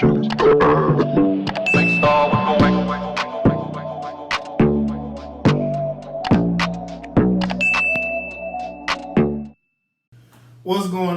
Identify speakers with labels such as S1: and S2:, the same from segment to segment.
S1: What's going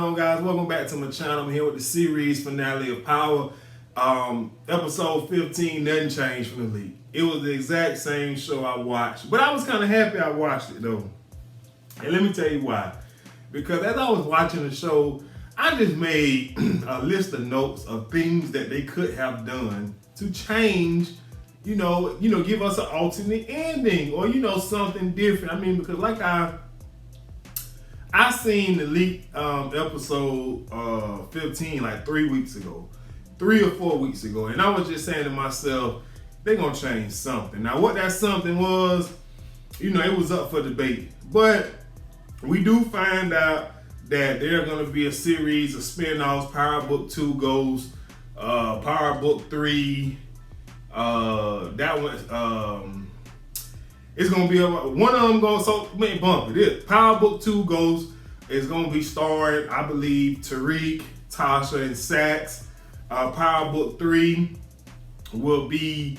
S1: on, guys? Welcome back to my channel. I'm here with the series finale of Power. Episode 15, nothing changed from the leak. It was the exact same show I watched, but I was kind of happy I watched it though. And let me tell you why. Because as I was watching the show, I just made a list of notes of things that they could have done to change, give us an alternate ending or, something different. I mean, because like I seen the leak episode 15 like 3 weeks ago, 3 or 4 weeks ago, and I was just saying to myself, they're gonna change something. Now, what that something was, it was up for debate. But we do find out that there's gonna be a series of spin-offs. Power Book 2 goes, Power Book 3, that one, it's gonna be one of them goes. So man, bump it. This Power Book 2 goes. It's gonna be starring, I believe, Tariq, Tasha, and Saxe. Power Book 3 will be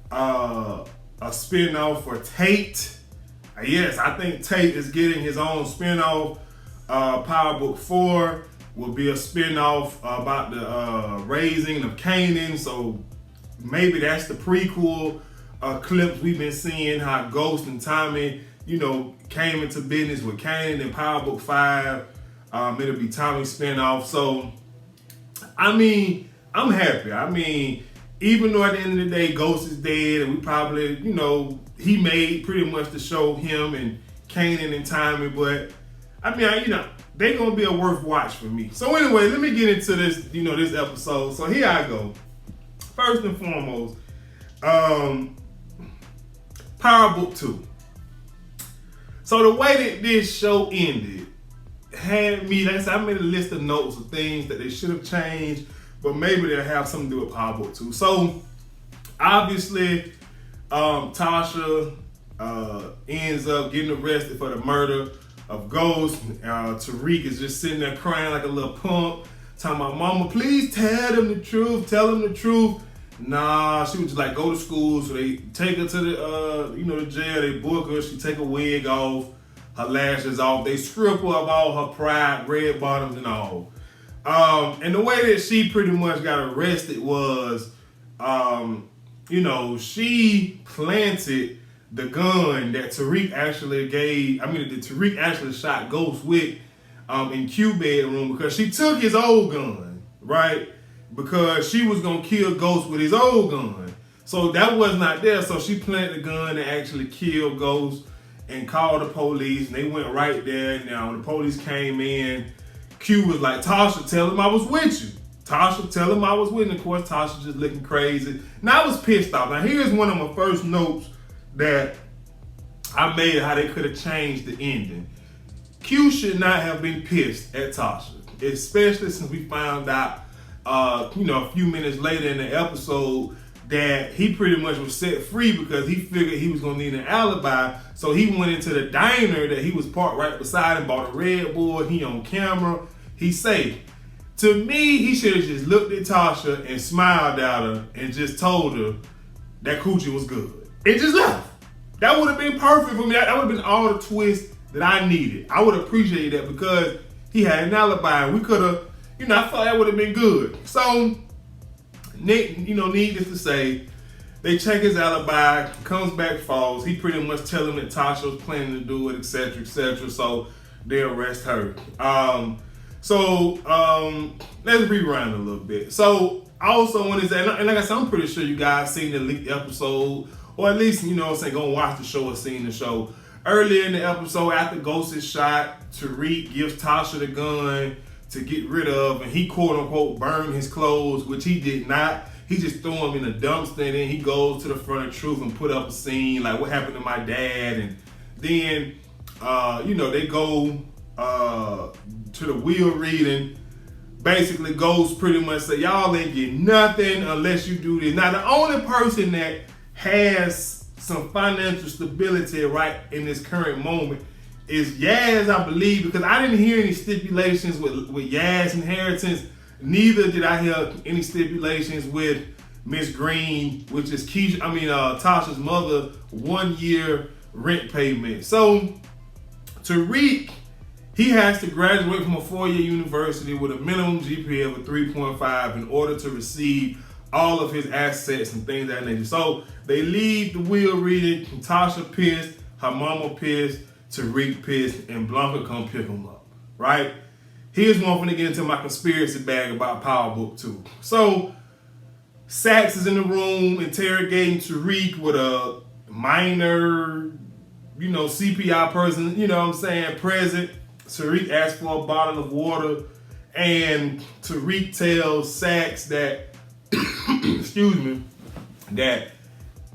S1: a spin-off for Tate. Yes, I think Tate is getting his own spin-off. Power Book 4 will be a spin-off about the raising of Kanan. So maybe that's the prequel. Clips we've been seeing how Ghost and Tommy, came into business with Kanan. In Power Book 5. It'll be Tommy's spinoff. So, I mean, I'm happy. I mean, even though at the end of the day, Ghost is dead, and we probably, he made pretty much the show, him and Kanan and Tommy, but I mean, they're gonna be a worth watch for me. So anyway, let me get into this, this episode. So here I go. First and foremost, Power Book 2. So the way that this show ended had me, like I said, I made a list of notes of things that they should have changed, but maybe they'll have something to do with Power Book 2. So obviously, Tasha ends up getting arrested for the murder of Ghost. Tariq is just sitting there crying like a little punk, talking about, "Mama, please tell them the truth, tell them the truth." Nah, she would just like go to school, so they take her to the the jail, they book her, she take a wig off, her lashes off, they strip her of all her pride, red bottoms and all. And the way that she pretty much got arrested was, she planted the gun that Tariq actually Tariq actually shot Ghost with in Q bedroom, because she took his old gun, right? Because she was gonna kill Ghost with his old gun. So that was not there. So she planted the gun and actually killed Ghost and called the police, and they went right there. Now when the police came in, Q was like, "Tasha, tell him I was with you. Tasha, tell him I was with you." Of course, Tasha just looking crazy. Now I was pissed off. Now here's one of my first notes that I made, how they could have changed the ending. Q should not have been pissed at Tasha, especially since we found out a few minutes later in the episode that he pretty much was set free because he figured he was gonna need an alibi. So he went into the diner that he was parked right beside him, bought a Red Bull, he on camera, he's safe. To me, he should have just looked at Tasha and smiled at her and just told her that coochie was good. And just left. That would have been perfect for me. That would have been all the twist that I needed. I would appreciate that because he had an alibi and we could have, I thought that would have been good. So, needless to say, they check his alibi, comes back false. He pretty much tell him that Tasha was planning to do it, etc., etc. So they arrest her. Let's rewind a little bit. So also when it's and like I said, I'm pretty sure you guys seen the leaked episode, or at least go watch the show or seen the show. Earlier in the episode, after Ghost is shot, Tariq gives Tasha the gun to get rid of, and he quote unquote burned his clothes, which he did not. He just threw them in a dumpster, and then he goes to the front of Truth and put up a scene like, "What happened to my dad?" And then they go to the will reading. Basically, Ghost pretty much say, "Y'all ain't getting nothing unless you do this." Now, the only person that has some financial stability right in this current moment is Yaz, I believe, because I didn't hear any stipulations with Yaz's inheritance. Neither did I hear any stipulations with Miss Green, which is Tasha's mother, 1 year rent payment. So Tariq, he has to graduate from a 4-year university with a minimum GPA of a 3.5 in order to receive all of his assets and things of that nature. So they leave the will reading. Tasha pissed, her mama pissed, Tariq pissed, and Blanca come pick him up, right? Here's one for to get into my conspiracy bag about Power Book 2. So Saxe is in the room interrogating Tariq with a minor, CPI person, present. Tariq asks for a bottle of water, and Tariq tells Saxe that, that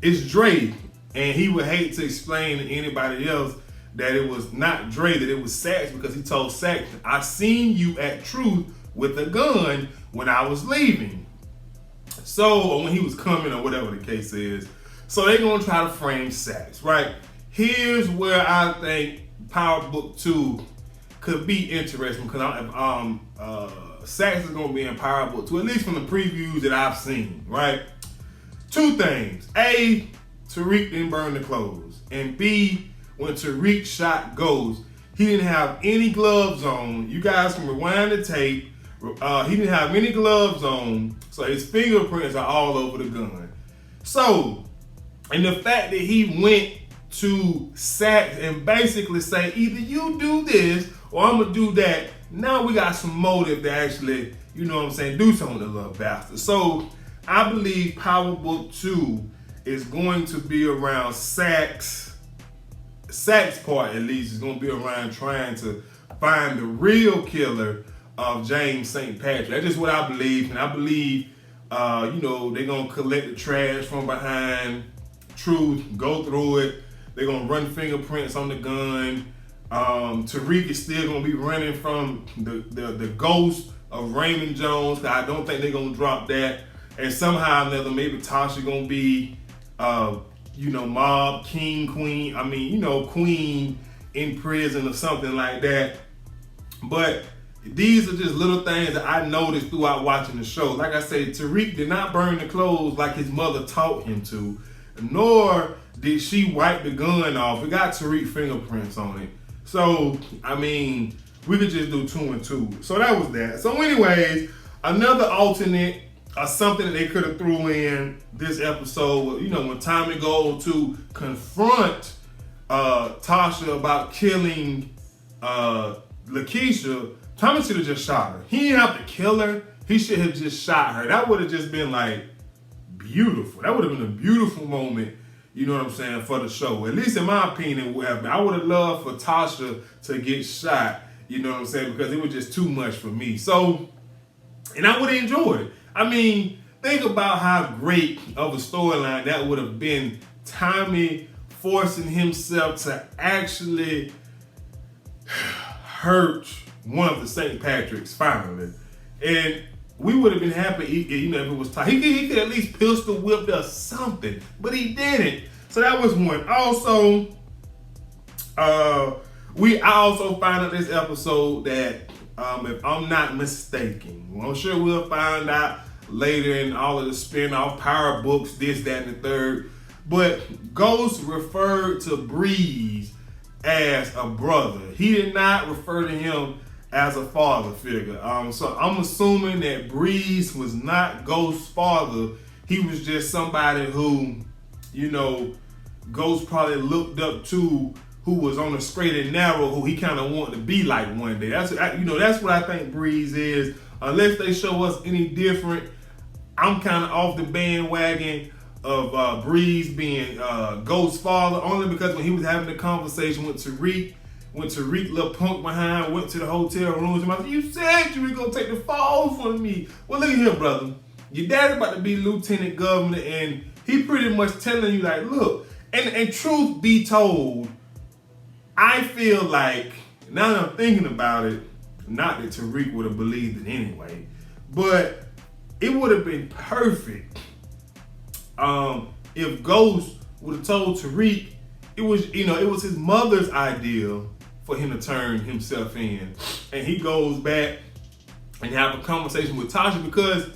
S1: it's Dre, and he would hate to explain to anybody else that it was not Dre, that it was Saxe, because he told Saxe, I seen you at Truth with a gun when I was leaving. So, or when he was coming, or whatever the case is. So they're going to try to frame Saxe, right? Here's where I think Power Book 2 could be interesting, because Saxe is going to be in Power Book 2, at least from the previews that I've seen, right? Two things. A, Tariq didn't burn the clothes. And B, when Tariq shot Ghost, he didn't have any gloves on. You guys can rewind the tape. He didn't have any gloves on, so his fingerprints are all over the gun. So, and the fact that he went to Saxe and basically say, either you do this or I'm gonna do that, now we got some motive to actually, do something to little bastard. So, I believe Power Book 2 is going to be around Saxe part, at least, is going to be around trying to find the real killer of James St. Patrick. That's just what I believe. And I believe, they're going to collect the trash from behind Truth, go through it. They're going to run fingerprints on the gun. Tariq is still going to be running from the ghost of Raymond Jones. I don't think they're going to drop that. And somehow or another, maybe Tasha going to be, mob, king, queen. Queen in prison or something like that. But these are just little things that I noticed throughout watching the show. Like I said, Tariq did not burn the clothes like his mother taught him to, nor did she wipe the gun off. It got Tariq fingerprints on it. So, we could just do 2 and 2. So that was that. So anyways, another alternate or something that they could have threw in this episode, when Tommy goes to confront Tasha about killing Lakeisha, Tommy should have just shot her. He didn't have to kill her. He should have just shot her. That would have just been beautiful. That would have been a beautiful moment, for the show. At least in my opinion, it would have been. I would have loved for Tasha to get shot, because it was just too much for me. So, and I would have enjoyed it. Think about how great of a storyline that would have been. Tommy forcing himself to actually hurt one of the St. Patricks finally. And we would have been happy, if it was Tommy. He could at least pistol whip or something, but he didn't. So that was one. Also, I also found out this episode that, if I'm not mistaken, I'm sure we'll find out later in all of the spin-off Power Books, this, that, and the third. But Ghost referred to Breeze as a brother. He did not refer to him as a father figure. So I'm assuming that Breeze was not Ghost's father. He was just somebody who, Ghost probably looked up to, who was on the straight and narrow, who he kind of wanted to be like one day. That's what I think Breeze is. Unless they show us any different, I'm kind of off the bandwagon of Breeze being Ghost's father, only because when he was having a conversation with Tariq, when Tariq little punk behind went to the hotel rooms, and I said, you said you were going to take the fall from me. Well, look at here, brother. Your dad's about to be lieutenant governor, and he pretty much telling you, look, and truth be told, I feel like, now that I'm thinking about it, not that Tariq would have believed it anyway, but it would have been perfect if Ghost would have told Tariq it was his mother's idea for him to turn himself in. And he goes back and have a conversation with Tasha, because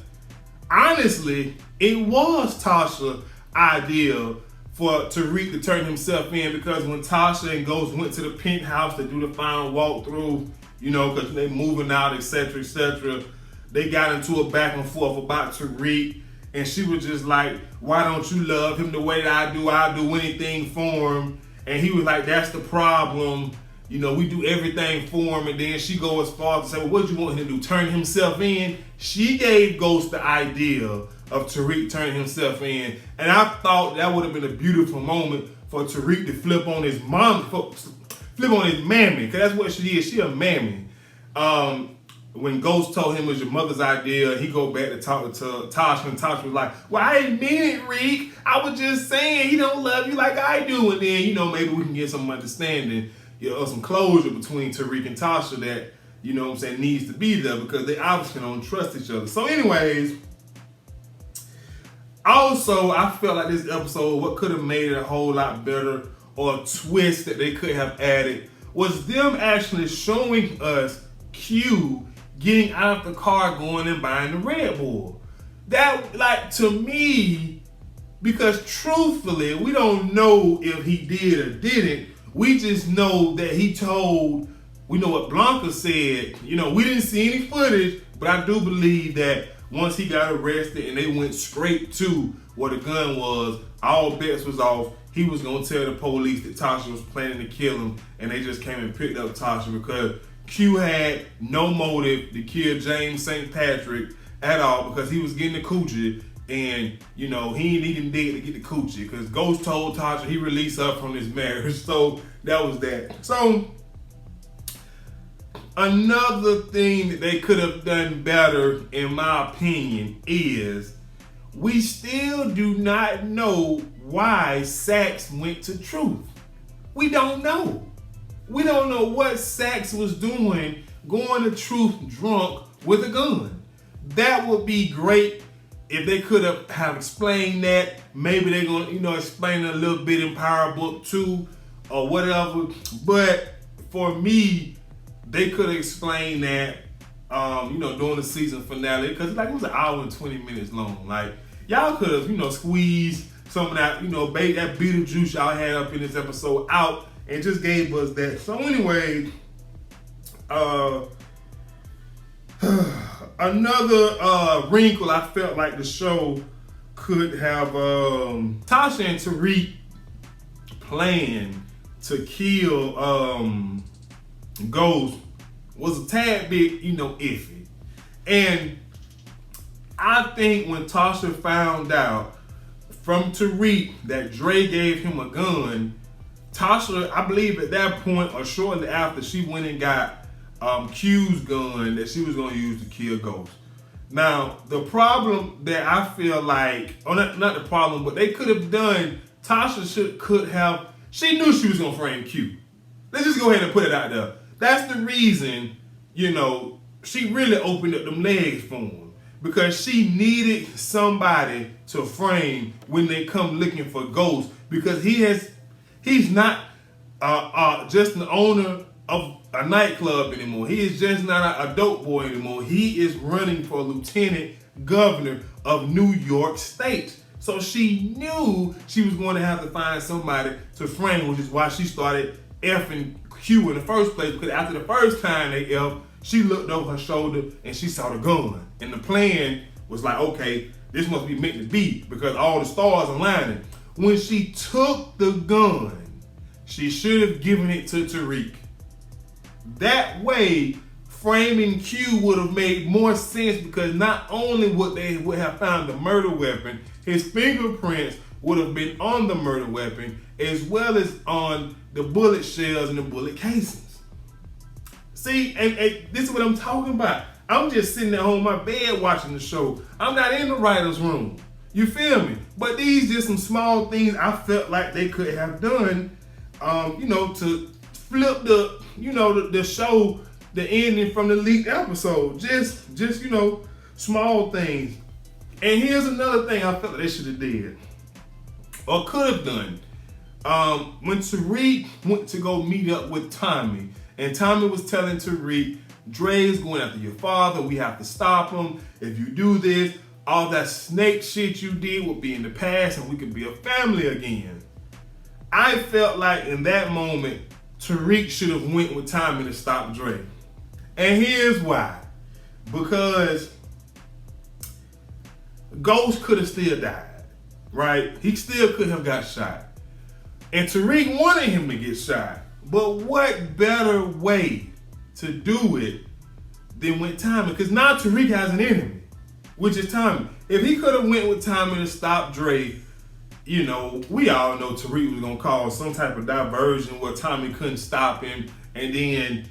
S1: honestly, it was Tasha's idea for Tariq to turn himself in, because when Tasha and Ghost went to the penthouse to do the final walkthrough, because they moving out, etc., they got into a back and forth about Tariq, and she was just like, why don't you love him the way that I do? I'll do anything for him. And he was like, that's the problem. We do everything for him. And then she go as far as to say, well, what do you want him to do? Turn himself in? She gave Ghost the idea of Tariq turning himself in. And I thought that would have been a beautiful moment for Tariq to flip on his mammy, because that's what she is. She a mammy. When Ghost told him it was your mother's idea, he go back to talk to Tasha, and Tasha was like, well, I didn't mean it, Reek. I was just saying he don't love you like I do. And then, maybe we can get some understanding, or some closure between Tariq and Tasha that, needs to be there, because they obviously don't trust each other. So anyways, also, I felt like this episode, what could have made it a whole lot better, or a twist that they could have added, was them actually showing us Q getting out of the car, going and buying the Red Bull. That, to me, because truthfully, we don't know if he did or didn't. We just know that we know what Blanca said. We didn't see any footage, but I do believe that once he got arrested and they went straight to where the gun was, all bets was off. He was going to tell the police that Tasha was planning to kill him, and they just came and picked up Tasha, because Q had no motive to kill James St. Patrick at all, because he was getting the coochie, and he ain't even dead to get the coochie, because Ghost told Tasha he released her from his marriage. So that was that. So another thing that they could have done better, in my opinion, is we still do not know why Saxe went to Truth. We don't know. We don't know what Saxe was doing going to Truth drunk with a gun. That would be great if they could have explained that. Maybe they're going to, explain it a little bit in Power Book 2 or whatever. But for me, they could have explained that, during the season finale, because it was an hour and 20 minutes long. Y'all could have, squeezed some of that, that Beetlejuice y'all had up in this episode out, and just gave us that. So anyway, another wrinkle I felt like the show could have, Tasha and Tariq plan to kill Ghost was a tad bit, iffy. And I think when Tasha found out from Tariq that Dre gave him a gun, Tasha, I believe at that point or shortly after, she went and got Q's gun that she was going to use to kill Ghost. Now, the problem that I feel like, or not the problem, but they could have done, Tasha she knew she was going to frame Q. Let's just go ahead and put it out there. That's the reason, she really opened up them legs for him, because she needed somebody to frame when they come looking for Ghost, because he's not just the owner of a nightclub anymore. He is just not a dope boy anymore. He is running for lieutenant governor of New York State. So she knew she was going to have to find somebody to frame, which is why she started effing Q in the first place, because after the first time they effed, she looked over her shoulder and she saw the gun. And the plan was like, okay, this must be meant to be, because all the stars are lining. When she took the gun, she should have given it to Tariq. That way, framing Q would have made more sense, because not only would they have found the murder weapon, his fingerprints would have been on the murder weapon, as well as on the bullet shells and the bullet casings. See, and this is what I'm talking about. I'm just sitting at home in my bed watching the show. I'm not in the writer's room. You feel me? But these just some small things I felt like they could have done, to flip the show, the ending from the leaked episode. Just small things. And here's another thing I felt like they should have did, or could have done. When Tariq went to go meet up with Tommy, And Tommy was telling Tariq, Dre's going after your father. We have to stop him. If you do this, all that snake shit you did will be in the past and we can be a family again. I felt like in that moment, Tariq should have went with Tommy to stop Dre. And here's why. Because Ghost could have still died, right? He still could have got shot. And Tariq wanted him to get shot. But what better way to do it than with Tommy? Because now Tariq has an enemy, which is Tommy. If he could have went with Tommy to stop Dre, you know, we all know Tariq was going to cause some type of diversion where Tommy couldn't stop him. And then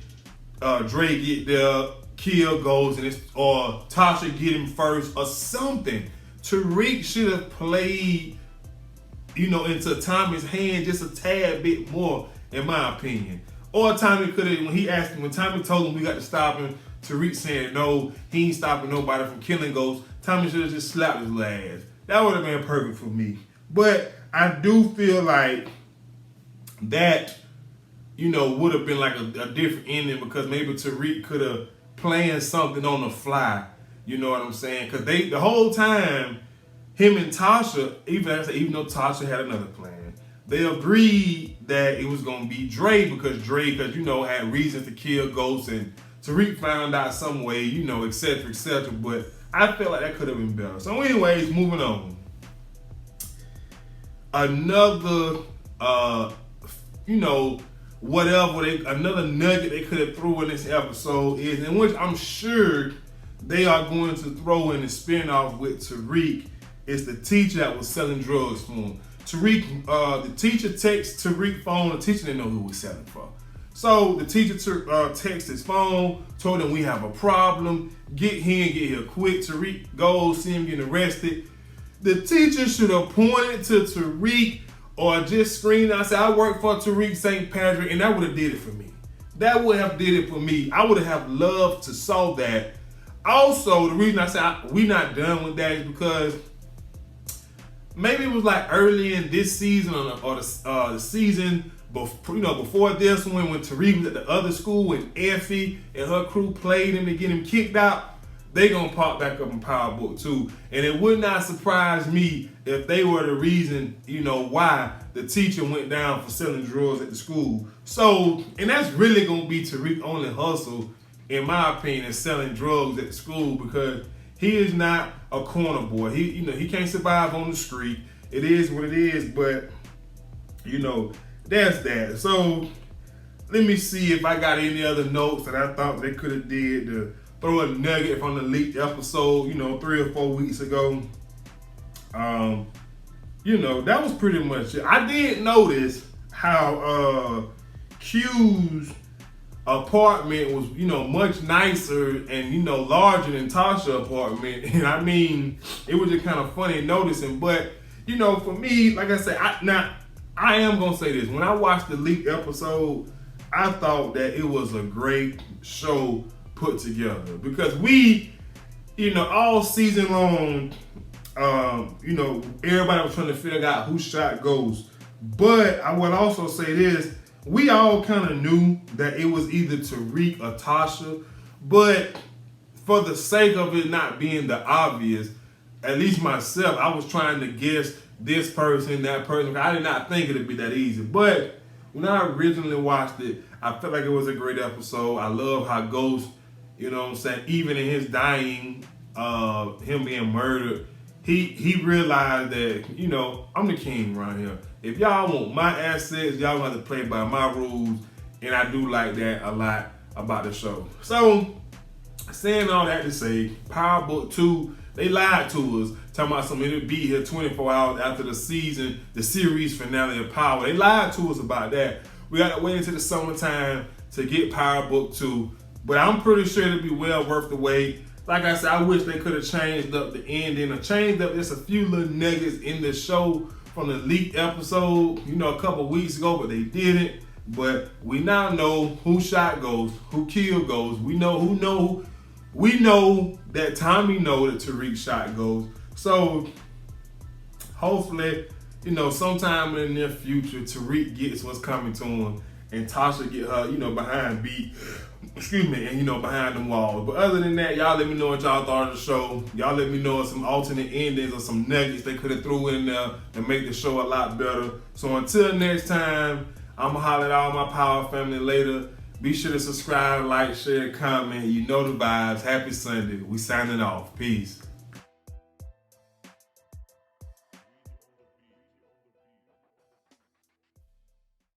S1: Dre get there, kill Ghost, or Tasha get him first or something. Tariq should have played, you know, into Tommy's hand just a tad bit more, in my opinion. Or Tommy could have, when Tommy told him we got to stop him, Tariq saying no, he ain't stopping nobody from killing Ghost, Tommy should have just slapped his ass. That would have been perfect for me. But I do feel like that, you know, would have been like a different ending because maybe Tariq could have planned something on the fly. You know what I'm saying? Because the whole time, him and Tasha, even though Tasha had another plan, they agreed that it was going to be Dre because you know, had reasons to kill Ghost, and Tariq found out some way, you know, et cetera, but I felt like that could have been better. So anyways, moving on. Another, you know, another nugget they could have threw in this episode is, in which I'm sure they are going to throw in a spinoff with Tariq, is the teacher that was selling drugs for him. Tariq, the teacher texts Tariq's phone. The teacher didn't know who he was selling for. So the teacher texts his phone, told him we have a problem. Get here quick. Tariq goes, see him getting arrested. The teacher should have pointed to Tariq or just screamed out, said, I work for Tariq St. Patrick, and that would have did it for me. That would have did it for me. I would have loved to saw that. Also, the reason I said we not done with that is because maybe it was like early in this season or the season before this one, when Tariq was at the other school and Effie and her crew played him to get him kicked out. They gonna pop back up in Power Book 2. And it would not surprise me if they were the reason, you know, why the teacher went down for selling drugs at the school. So, and that's really gonna be Tariq's only hustle, in my opinion, is selling drugs at the school, because he is not a corner boy. He can't survive on the street. It is what it is, but you know, that's that. So let me see if I got any other notes that I thought they could have did to throw a nugget from the leaked episode, you know, 3 or 4 weeks ago. You know, that was pretty much it. I did notice how Q's apartment was, you know, much nicer and, you know, larger than Tasha's apartment. And I mean, it was just kind of funny noticing. But, you know, for me, like I said, I am going to say this. When I watched the leaked episode, I thought that it was a great show put together, because we, you know, all season long, you know, everybody was trying to figure out who shot Ghost. But I would also say this, we all kind of knew that it was either Tariq or Tasha, but for the sake of it not being the obvious, at least myself, I was trying to guess this person, that person. I did not think it'd be that easy. But when I originally watched it, I felt like it was a great episode. I love how Ghost, you know what I'm saying, even in his dying, him being murdered, he realized that, you know, I'm the king around here. If y'all want my assets, y'all gonna have to play by my rules. And I do like that a lot about the show. So, saying all that to say, Power Book 2, they lied to us, talking about something it'll be here 24 hours after the series finale of Power. They lied to us about that. We gotta wait until the summertime to get Power Book 2. But I'm pretty sure it'll be well worth the wait. Like I said, I wish they could have changed up the ending or changed up just a few little nuggets in the show from the leaked episode, you know, a couple weeks ago, but they didn't. But we now know who shot Ghost, who killed Ghost. We know that Tommy know that Tariq shot Ghost. So hopefully, you know, sometime in the near future, Tariq gets what's coming to him. and Tasha get her, behind beat. Excuse me, and behind them walls. But other than that, y'all let me know what y'all thought of the show. Y'all let me know some alternate endings or some nuggets they could have threw in there to make the show a lot better. So until next time, I'ma holler at all my Power family later. Be sure to subscribe, like, share, comment. You know the vibes. Happy Sunday. We signing off. Peace.